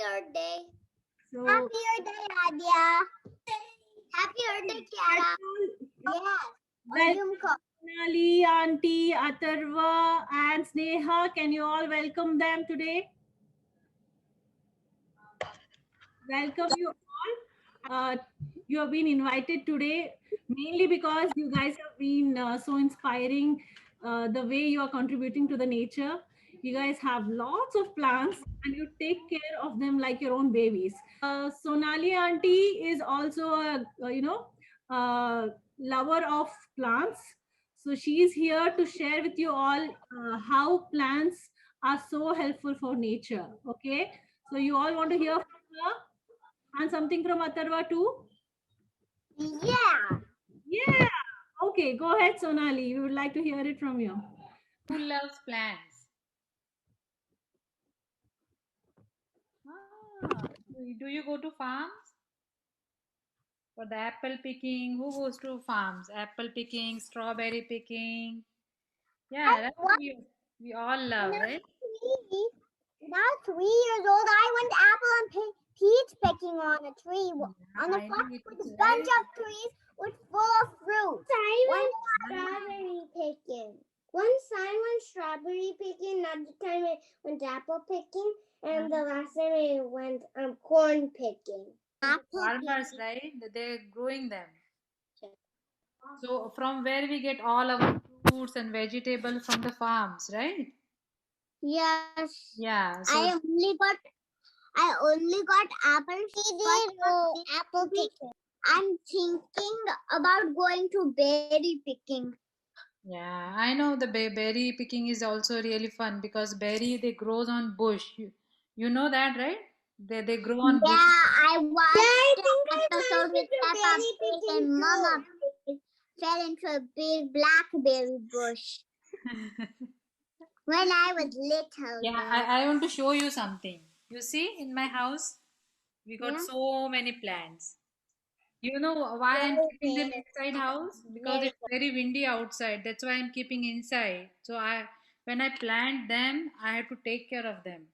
Earth Day. So, Happy Earth Day, Adya. Happy Earth Day, Kiara. Yes. welcome Sonali, Auntie, Atharva, and Sneha. Can you all welcome them today? Welcome you all. You have been invited today mainly because you guys have been so inspiring. The way you are contributing to the nature. You guys have lots of plants and you take care of them like your own babies. Sonali auntie is also a lover of plants. So she is here to share with you all how plants are so helpful for nature. Okay. So you all want to hear from her and something from Atharva too? Yeah. Yeah. Okay. Go ahead, Sonali. We would like to hear it from you. Who loves plants? Ah, do you go to farms for the apple picking? Who goes to farms? Apple picking, strawberry picking. Yeah, that's what we all love, right? When I was 3 years old, I went apple and peach picking on a tree. On the I farm know it with is a bunch very of trees with full of fruit. One strawberry picking. Once I went strawberry picking, another time I went apple picking, and the last time I went corn picking. farmers, right? They're growing them. So from where we get all our fruits and vegetables from the farms, right? Yes. Yeah. So I only got apples. Apple picking. I'm thinking about going to berry picking. yeah, I know the berry picking is also really fun because berry they grows on bush. You know that, right? They grow on bush. Yeah, I watched the episode with Peppa Pig and Mama Pig fell into a big blackberry bush when I was little. Yeah, I want to show you something. You see, in my house, we got Yeah. so many plants. You know why I'm keeping them inside house? Because it's very windy outside. That's why I'm keeping inside. So when I plant them, I have to take care of them.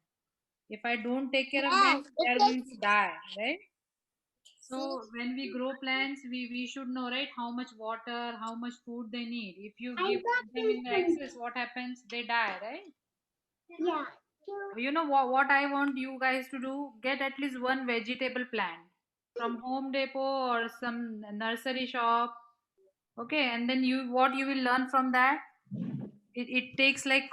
If I don't take care of them, Yes, they it are going takes. to die, right? So when we grow plants, we should know, right, how much water, how much food they need. If you I give got them in the some. excess, what happens? They die, right? Yeah. You know what I want you guys to do? Get at least one vegetable plant from Home Depot or some nursery shop. Okay, and then what you will learn from that? It takes like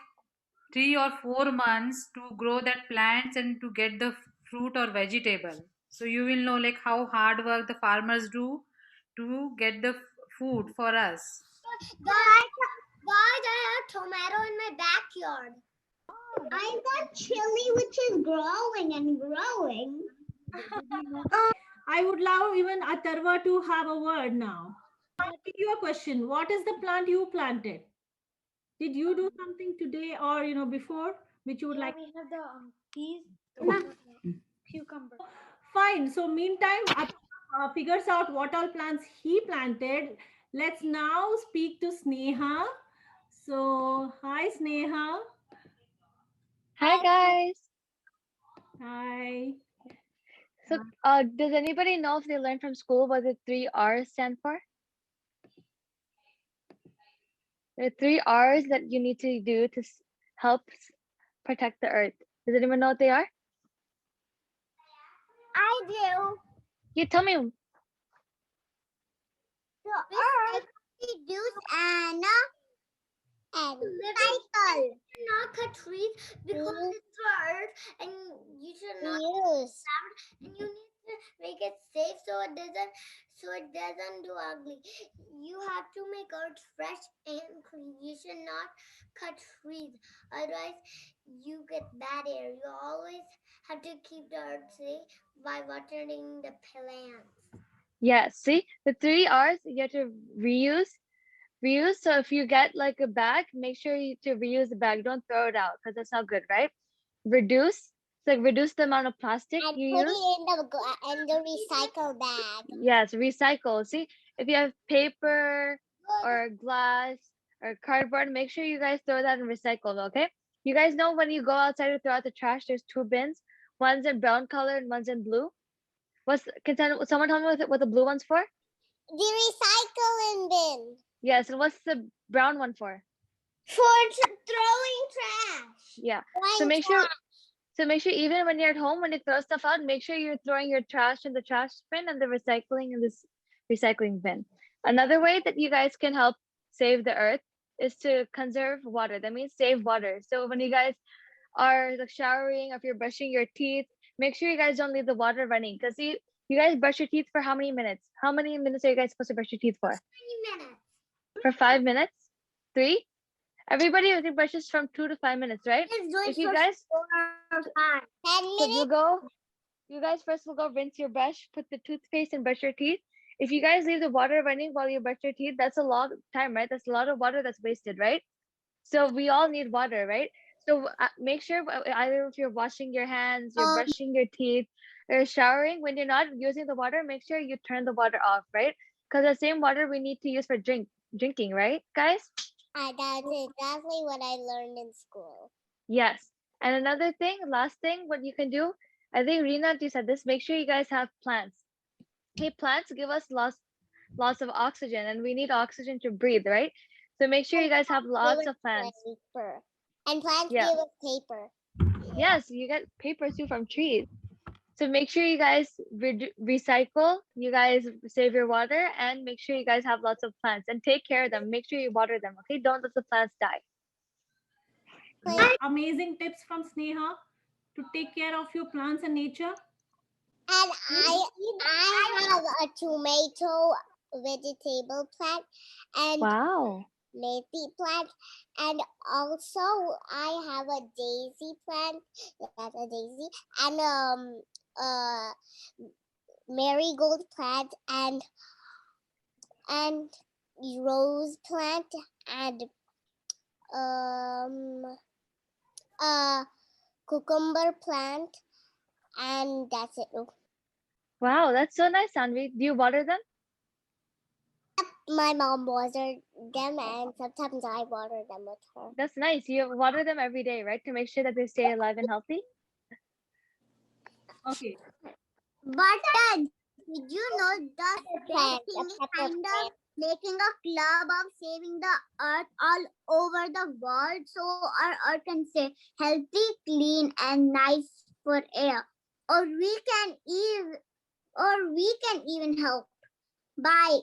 3 or 4 months to grow that plants and to get the fruit or vegetable. So you will know like how hard work the farmers do to get the food for us. Guys, I have tomato in my backyard. I got chili, which is growing and growing. I would love even Atharva to have a word now. Asking you a question. What is the plant you planted? Did you do something today or before which you would like? We have the peas, cucumber. Fine. So meantime, Atharva figures out what all plants he planted. Let's now speak to Sneha. So hi Sneha. Hi guys. Hi. So, does anybody know if they learned from school what the 3 R's stand for? The 3 R's that you need to do to help protect the earth. Does anyone know what they are? I do. You tell me. The earth, reduce and cycle. Not cut trees because it's the earth, and you should not use and you need to make it safe so it doesn't do ugly. You have to make earth fresh and clean. You should not cut trees, otherwise you get bad air. You always have to keep the earth safe by watering the plants. Yeah, see? The 3 R's, you have to reuse. Reuse. So if you get like a bag, make sure to reuse the bag. Don't throw it out because that's not good, right? Reduce. So like reduce the amount of plastic And you put use. it in the recycle bag. Yes, recycle. See, if you have paper or glass or cardboard, make sure you guys throw that in recycle, okay? You guys know when you go outside to throw out the trash, there's 2 bins. One's in brown color and one's in blue. Someone tell me what the blue one's for? The recycling bin. Yes, and what's the brown one for? For throwing trash. Yeah. So Throwing make sure trash. even when you're at home, when you throw stuff out, make sure you're throwing your trash in the trash bin and the recycling in this recycling bin. Another way that you guys can help save the earth is to conserve water. That means save water. So when you guys are like showering, if you're brushing your teeth, make sure you guys don't leave the water running. Because you guys brush your teeth for how many minutes? How many minutes are you guys supposed to brush your teeth for? 20 minutes. For 5 minutes? 3? Everybody I think brushes from 2 to 5 minutes, right? If you guys 4 or 5. 10 so minutes. you guys first will go rinse your brush, put the toothpaste and brush your teeth. If you guys leave the water running while you brush your teeth, that's a lot of time, right? That's a lot of water that's wasted, right? So we all need water, right? So make sure either if you're washing your hands, you're brushing your teeth, or showering, when you're not using the water, make sure you turn the water off, right? Because the same water we need to use for drinking, right, guys? That's exactly what I learned in school. Yes. And another thing, last thing, what you can do, I think Rina, you said this, make sure you guys have plants. Hey, plants give us lots of oxygen, and we need oxygen to breathe, right? So make sure you guys have lots of plants. Paper. And plants Yeah. give us paper. Yes, you get paper too from trees. So make sure you guys recycle, you guys save your water, and make sure you guys have lots of plants and take care of them. Make sure you water them, okay? Don't let the plants die. Amazing tips from Sneha to take care of your plants and nature. And I have a tomato vegetable plant and Wow. leafy plant, and also I have a daisy plant. That's a daisy, and marigold plant, and rose plant, and cucumber plant, and that's it. Wow, that's so nice, Anvi. Do you water them? My mom waters them, and sometimes I water them with her. That's nice. You water them every day, right? To make sure that they stay alive and healthy? Okay. But did you know that thing is kind of making a club of saving the earth all over the world, so our earth can stay healthy, clean, and nice for air. Or we can even help by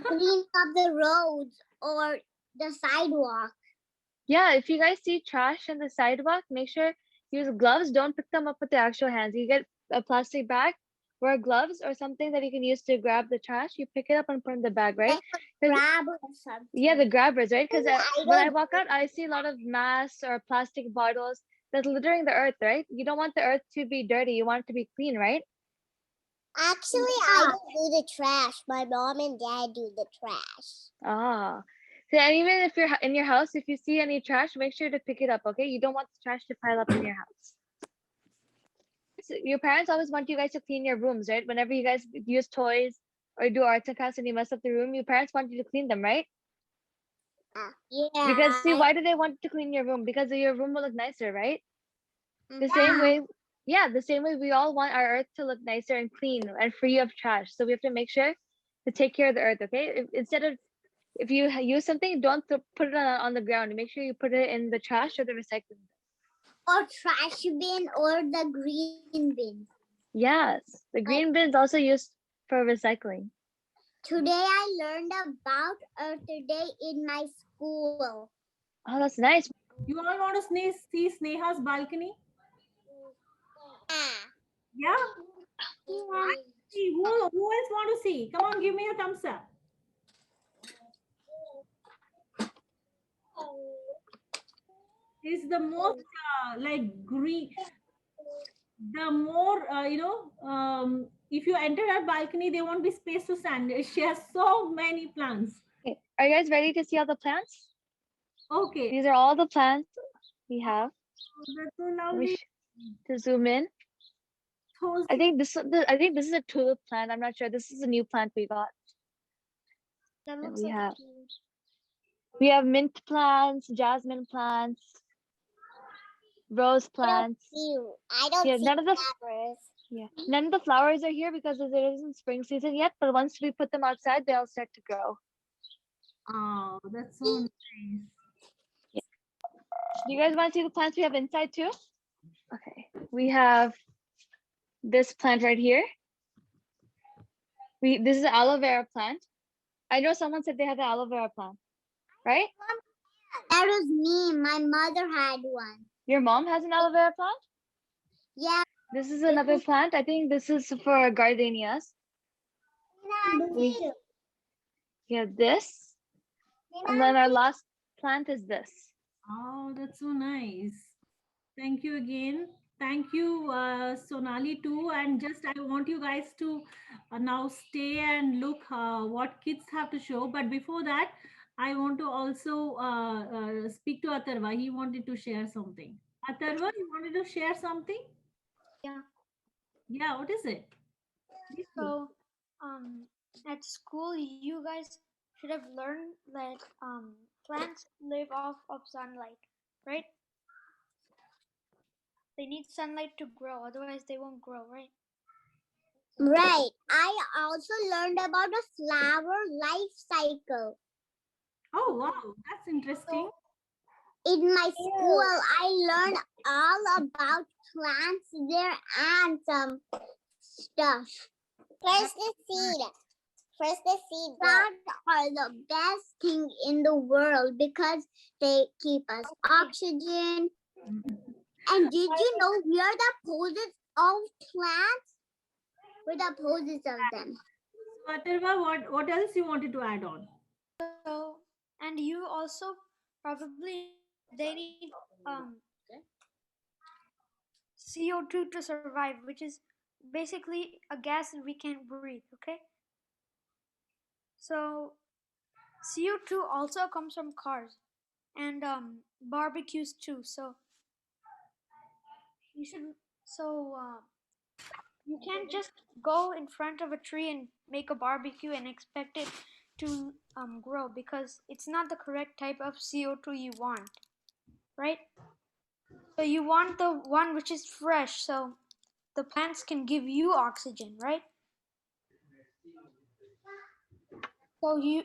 cleaning up the roads or the sidewalk. Yeah, if you guys see trash on the sidewalk, make sure use gloves. Don't pick them up with the actual hands. You get a plastic bag, wear gloves or something that you can use to grab the trash. You pick it up and put in the bag, right? Grab or something. Yeah, the grabbers, right? Because when I walk out, I see a lot of masks or plastic bottles that's littering the earth, right? You don't want the earth to be dirty. You want it to be clean, right? Actually, I don't do the trash. My mom and dad do the trash. Ah. So and even if you're in your house, if you see any trash, make sure to pick it up, okay? You don't want the trash to pile up in your house. So your parents always want you guys to clean your rooms, right? Whenever you guys use toys or do arts and crafts and you mess up the room, your parents want you to clean them, right? Yeah. Because see, why do they want to clean your room? Because your room will look nicer, right? The same way, yeah, the same way we all want our earth to look nicer and clean and free of trash. So we have to make sure to take care of the earth, okay? Instead of if you use something, don't put it on the ground. Make sure you put it in the trash or the recycling bin. Or trash bin or the green bin. Yes, the green bin is also used for recycling. Today I learned about Earth Day in my school. Oh, that's nice. You all want to see Sneha's balcony? Yeah? See, who else want to see? Come on, give me a thumbs up. It's the most like green. The more if you enter that balcony, there won't be space to stand. She has so many plants. Okay. Are you guys ready to see all the plants? Okay. These are all the plants we have. That's so lovely. To zoom in. I think this is a tulip plant. I'm not sure. This is a new plant we got. We have mint plants, jasmine plants. rose plants. I don't Yeah, see none of the flowers. yeah, none of the flowers are here because it isn't spring season yet. But once we put them outside, they'll start to grow. Oh, that's so nice. Do you guys want to see the plants we have inside too? Okay, we have this plant right here. This is an aloe vera plant. I know someone said they had the aloe vera plant, right? That was me. My mother had one. Your mom has an aloe vera plant? Yeah. This is another plant. I think this is for gardenias. We have this. And then our last plant is this. Oh, that's so nice. Thank you again. Thank you, Sonali too. And just I want you guys to now stay and look what kids have to show. But before that, I want to also speak to Atharva. He wanted to share something. Atharva, you wanted to share something? Yeah. Yeah, what is it? Please do. So, at school, you guys should have learned that plants live off of sunlight, right? They need sunlight to grow, otherwise they won't grow, right? Right. I also learned about the flower life cycle. Oh, wow, that's interesting. In my school, I learned all about plants, their and some stuff. First the seed. Plants are the best thing in the world because they keep us oxygen. And did you know we are the poses of plants? We're the poses of them. So, Atharva, what else you wanted to add on? So, and you also probably they need CO2 to survive, which is basically a gas that we can't breathe. Okay. So, CO2 also comes from cars and barbecues too. So you should you can't just go in front of a tree and make a barbecue and expect it to grow, because it's not the correct type of CO2 you want, right? So you want the one which is fresh, so the plants can give you oxygen, right? So you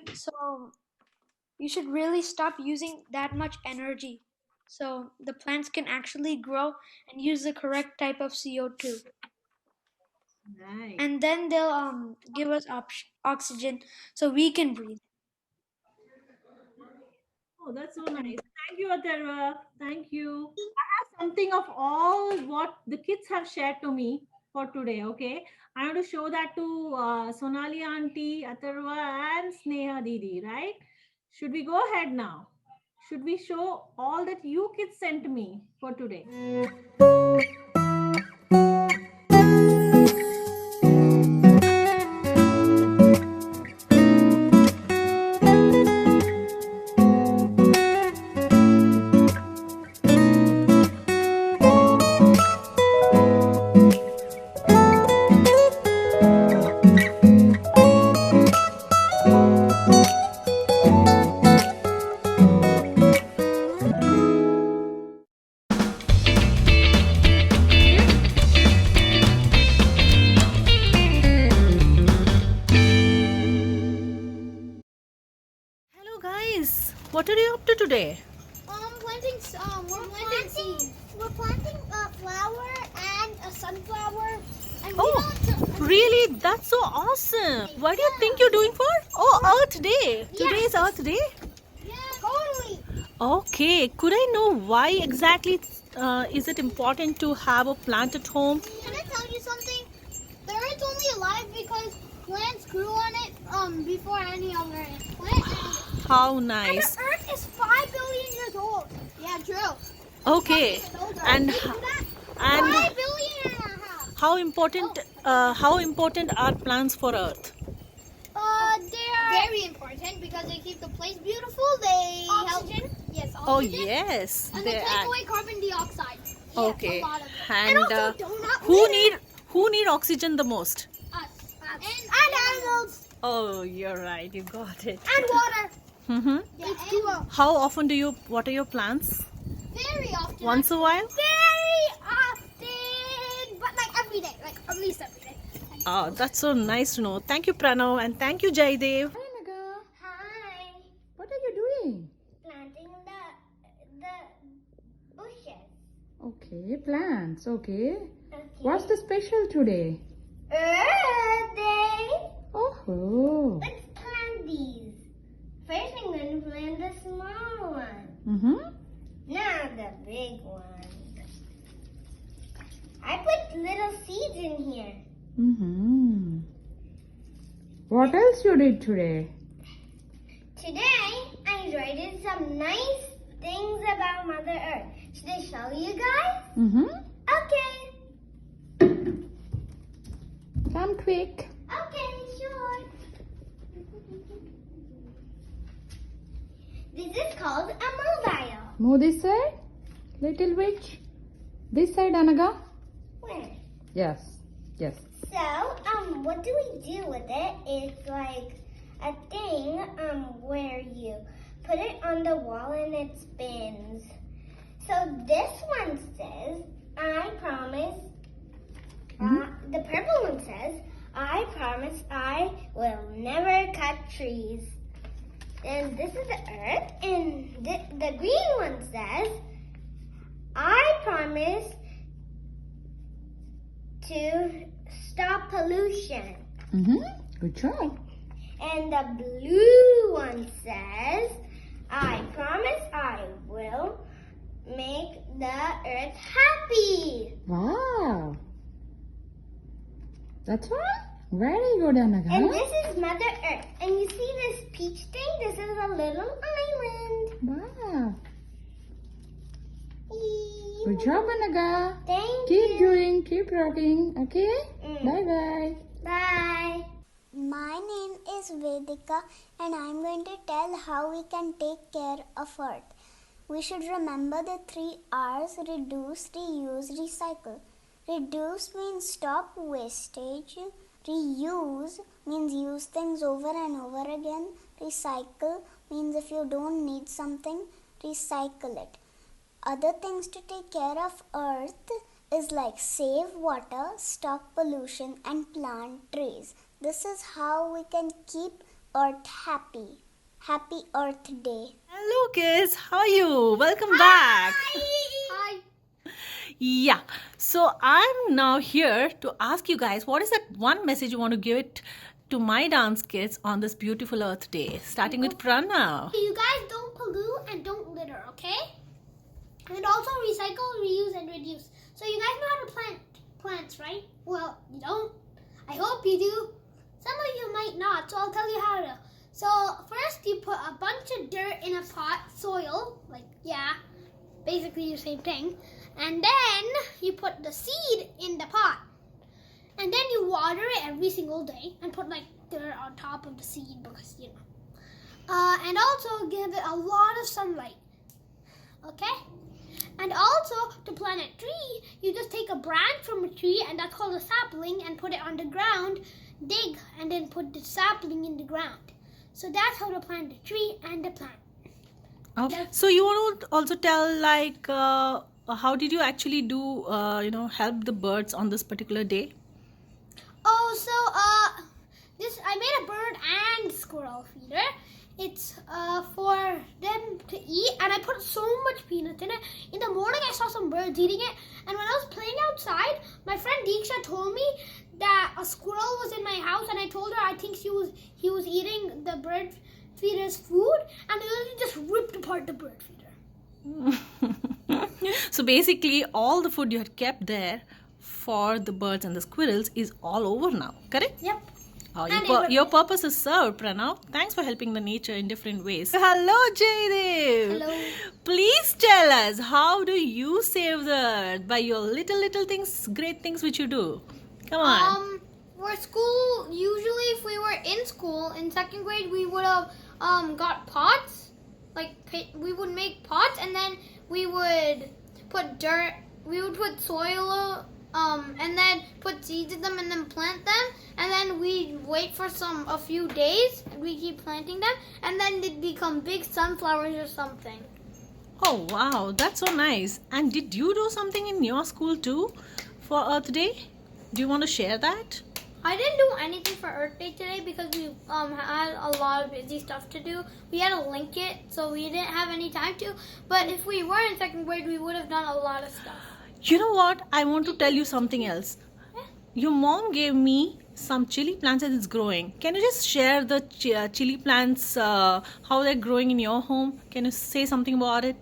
should really stop using that much energy, so the plants can actually grow and use the correct type of CO2. Nice. And then they'll give us oxygen so we can breathe. Oh, that's so nice. Thank you, Atharva. Thank you. I have something of all what the kids have shared to me for today. Okay, I want to show that to Sonali auntie, Atharva, and Sneha Didi. Right? Should we go ahead now? Should we show all that you kids sent me for today? Hello guys, what are you up to today? We're planting a flower and a sunflower. And Oh, really? That's so awesome. What do you think you're doing for? Oh, Earth Day. Today is Earth Day? Yeah, totally. Okay, could I know why exactly is it important to have a plant at home? Can I tell you something? The Earth's only alive because plants grew on it before any other plant. How And nice. the Earth is 5 billion years old. Yeah, true. Okay, and Think of that. and 5 billion and a half. how important are plants for Earth? They are very important because they keep the place beautiful. They oxygen. Yes, oxygen. Oh yes, And they they take are. away carbon dioxide. Yes, Okay, a lot of it. and also donut who litter. need oxygen the most? Us. And animals. Oh, you're right. You got it. And water. Mm-hmm. Yeah, H2O. How often do you water your plants? Very often. Once a while? Very at least every day. Oh, that's so nice to know. Thank you, Pranav, and thank you, Jaidev. Hi, Anaga. Hi. What are you doing? Planting the bushes. Okay, plants. Okay. Okay. What's the special today? Earth Day. Oh. Let's plant these. First, I'm going to plant the small one. Mm-hmm. Now the big one. I put little seeds in here. Mm-hmm. What else you did today? Today, I wrote some nice things about Mother Earth. Should I show you guys? Mm-hmm. Okay. Come quick. Okay, sure. This is called a mobile. Move this side. Little witch. This side, Anaga. Where? Yes. Yes. So, what do we do with it? It's like a thing, where you put it on the wall and it spins. So this one says, I promise, the purple one says, I promise I will never cut trees. And this is the earth, and the green one says, I promise to stop pollution. Mm-hmm. Good job. And the blue one says, I promise I will make the earth happy. Wow. That's all? Very good, Anaga. And this is Mother Earth. And you see this peach thing? This is a little island. Wow. Eee. Good job, Anaga. Thank Keep you. doing, keep rocking, okay? Mm. Bye-bye. Bye. My name is Vedika and I'm going to tell how we can take care of Earth. We should remember the 3 R's: reduce, reuse, recycle. Reduce means stop wastage. Reuse means use things over and over again. Recycle means if you don't need something, recycle it. Other things to take care of Earth is like save water, stop pollution and plant trees. This is how we can keep Earth happy. Happy Earth Day. Hello, kids. How are you? Welcome back. Hi. Yeah. So I'm now here to ask you guys, what is that one message you want to give it to my dance kids on this beautiful Earth Day? Starting with Pranav. You guys don't pollute and don't litter, okay? And also recycle, reuse, and reduce. So you guys know how to plant plants, right? Well, you don't. I hope you do. Some of you might not, so I'll tell you how to. So first you put a bunch of dirt in a pot, soil, basically the same thing. And then you put the seed in the pot. And then you water it every single day and put like dirt on top of the seed because, and also give it a lot of sunlight. Okay? And also, to plant a tree, you just take a branch from a tree, and that's called a sapling, and put it on the ground, dig, and then put the sapling in the ground. So that's how to plant a tree and a plant. Okay. So you want to also tell like how did you actually do help the birds on this particular day? Oh, so I made a bird and squirrel feeder. It's for them to eat, and I put so much peanuts in it. In the morning, I saw some birds eating it, and when I was playing outside, my friend Deeksha told me that a squirrel was in my house, and I told her I think he was eating the bird feeder's food, and he just ripped apart the bird feeder. So basically, all the food you had kept there for the birds and the squirrels is all over now, correct? Yep. Oh, your purpose is served, Pranav. Thanks for helping the nature in different ways. Hello, Jaidev. Hello. Please tell us, how do you save the earth by your little things, great things which you do? Come on. For school, usually if we were in school in 2nd grade, we would have got pots. We would make pots, and then we would put dirt. We would put soil. And then put seeds in them and then plant them, and then we wait for a few days, and we keep planting them, and then they become big sunflowers or something. Oh, wow. That's so nice. And did you do something in your school too for Earth Day? Do you want to share that? I didn't do anything for Earth Day today because we had a lot of busy stuff to do. We had to link it, so we didn't have any time to. But if we were in second grade, we would have done a lot of stuff. You know what? I want to tell you something else. Your mom gave me some chili plants that is growing. Can you just share the chili plants, how they're growing in your home? Can you say something about it?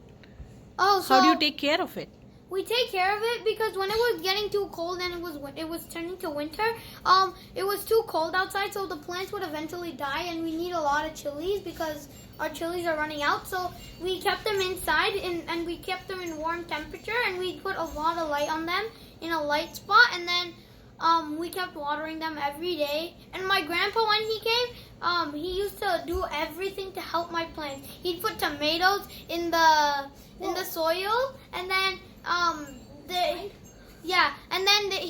Oh, so How do you take care of it? we take care of it because when it was getting too cold and it was turning to winter, it was too cold outside, so the plants would eventually die, and we need a lot of chilies because our chilies are running out. So we kept them inside and we kept them in warm temperature, and we put a lot of light on them in a light spot, and then we kept watering them every day. And my grandpa, when he came, he used to do everything to help my plants. He'd put tomatoes in the soil, and then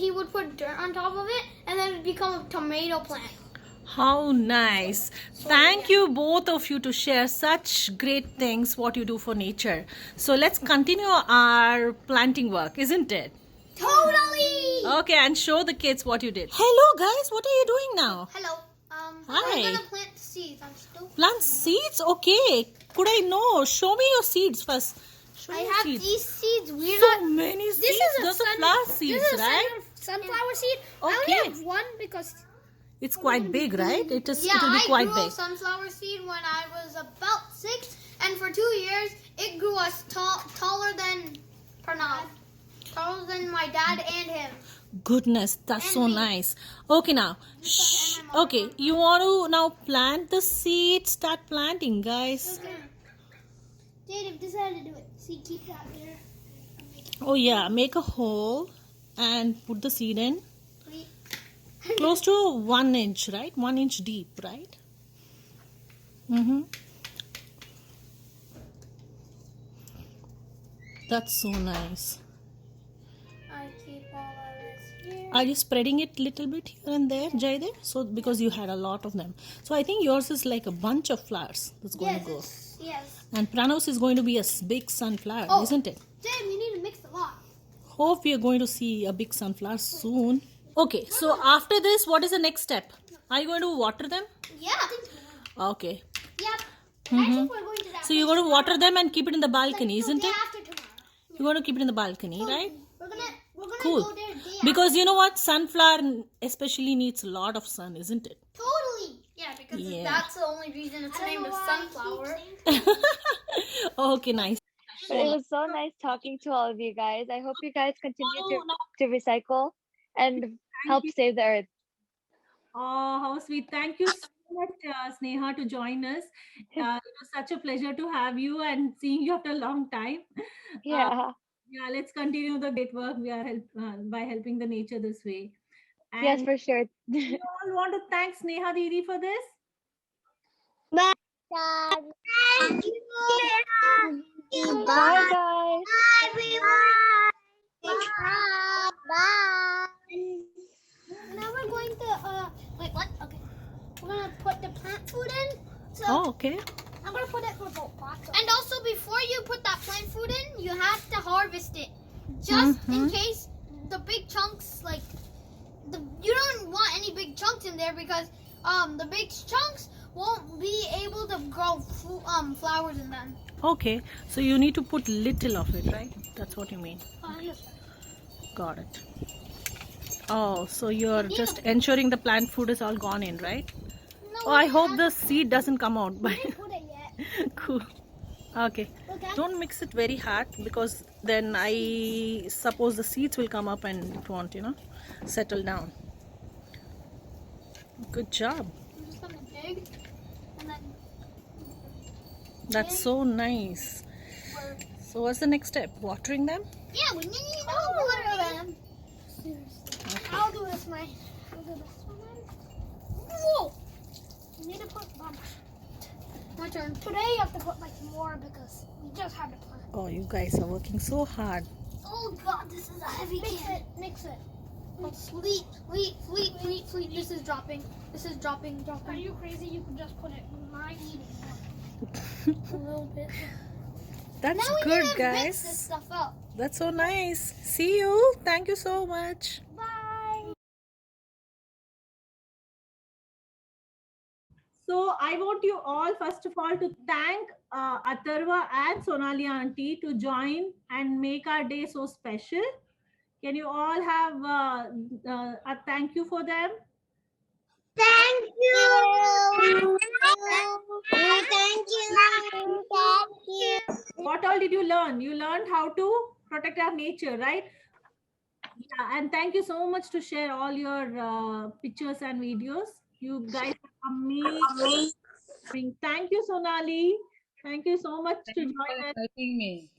he would put dirt on top of it, and then it would become a tomato plant. How nice. Thank you both of you to share such great things what you do for nature. So let's continue our planting work, isn't it? Totally. Okay, and show the kids what you did. Hello guys, what are you doing now? Hello. Hi. I'm gonna plant seeds. I'm still. Plant seeds? Okay. Could I know? Show me your seeds first. Show I me your have seeds. these seeds. We're So not. many seeds. This is a Those are flower seeds, This is a right? sunflower seed. I Okay. only have one because It's quite big, right? It will I be quite grew a big. sunflower seed when I was about 6, and for 2 years it grew as taller than Pranav, taller than my dad and him. Goodness, that's so me. nice. Okay, now. Shh. Okay, you want to now plant the seeds. Start planting, guys. Dave, this is how to do it. See, keep that there. Oh yeah, make a hole and put the seed in. Wait. Close to 1 inch, right? 1 inch deep, right? That's so nice. I keep all of this here. Are you spreading it little bit here and there, Jaydev? So because you had a lot of them. So I think yours is like a bunch of flowers that's going to go. Yes. And Pranos is going to be a big sunflower, Oh. isn't it? Dave, you need to mix a lot. Hope we are going to see a big sunflower soon. Okay, so after this, what is the next step? Are you going to water them? Yeah. Okay. Yep. I think we're going to that. So you're going to water them and keep it in the balcony, isn't day it? after tomorrow. You're going to keep it in the balcony, right? We're gonna Cool. go there day Because you know what? Sunflower especially needs a lot of sun, isn't it? Totally. Yeah, because Yeah. that's the only reason it's named a sunflower. Okay, nice. But it was so nice talking to all of you guys. I hope you guys continue to recycle and help save the earth. Oh, how sweet. Thank you so much, Sneha, to join us. It was such a pleasure to have you and seeing you after a long time. Yeah. Yeah, let's continue the great work we are by helping the nature this way. And Yes, for sure. you all want to thank Sneha Didi for this? Thank you. Bye, guys. Bye. Now we're going to wait, what? Okay. We're gonna put the plant food in. So Oh, okay. I'm gonna put it for both pots. And also, before you put that plant food in, you have to harvest it, just in case the big chunks, like you don't want any big chunks in there because the big chunks won't be able to grow flowers in them. Okay. So you need to put little of it, right? That's what you mean. Got it. Oh, so you're just ensuring the plant food is all gone in, right? No, Oh, I hope the seed doesn't come out. we didn't put it yet. Cool. Okay. Okay. Don't mix it very hard because then I suppose the seeds will come up and it won't, settle down. Good job. I'm just gonna dig, and then That's so nice. So what's the next step? Watering them? yeah, we need to water them. I'll do this, I'll do this one. Whoa! You need to put my turn. Today you have to put like more because we just had to plant. Oh, you guys are working so hard. Oh God, this is a heavy can. Mix it. Oh, sweet. This is dropping. Are you crazy? You can just put it in my eating. A little bit. That's Now we good, need to mix this guys. stuff up. That's so nice. See you. Thank you so much. So I want you all, first of all, to thank Atharva and Sonali auntie to join and make our day so special. Can you all have a thank you for them? Thank you. Thank you. What all did you learn? You learned how to protect our nature, right? Yeah, and thank you so much to share all your pictures and videos. You guys are amazing. Thank you, Sonali. Thank you so much to Thank you join for us. inviting me.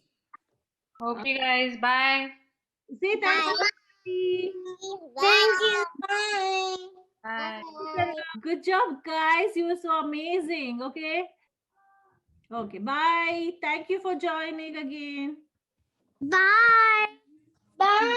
Okay, guys. Bye. Say thank you. Sonali. Thank you. Bye. Bye. Good job, guys. You were so amazing. Okay. Okay. Bye. Thank you for joining again. Bye. Bye.